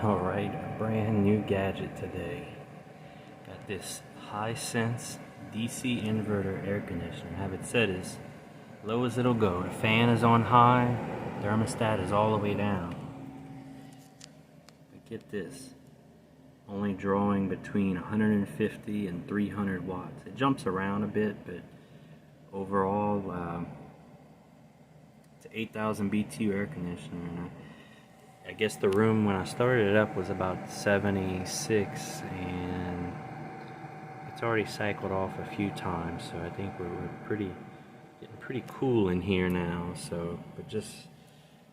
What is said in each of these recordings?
Alright, a brand new gadget today. Got this Hisense DC inverter air conditioner. Have it set as low as it'll go. The fan is on high, thermostat is all the way down. But get this, only drawing between 150 and 300 watts. It jumps around a bit, but overall it's an 8,000 BTU air conditioner. And I guess the room when I started it up was about 76, and it's already cycled off a few times, so I think we're getting pretty cool in here now. So, but just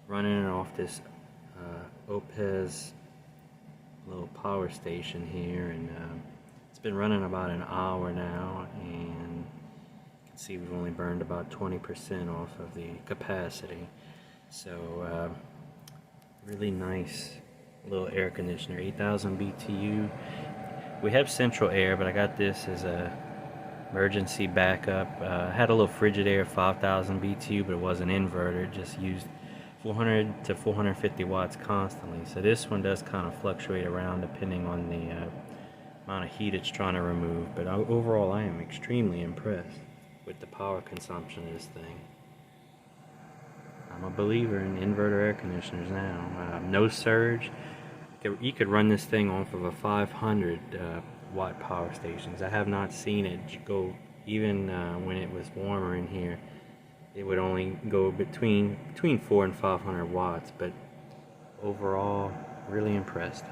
running it off this Opez little power station here, and it's been running about an hour now, and you can see we've only burned about 20% off of the capacity. So really nice little air conditioner, 8,000 BTU. We have central air, but I got this as a emergency backup. I had a little Frigidaire 5,000 BTU, but it was an inverter. It just used 400 to 450 watts constantly. So this one does kind of fluctuate around depending on the amount of heat it's trying to remove. But overall, I am extremely impressed with the power consumption of this thing. I'm a believer in inverter air conditioners now. No surge. You could run this thing off of a 500 watt power stations. I have not seen it go, even when it was warmer in here, it would only go between 400 and 500 watts. But overall, really impressed.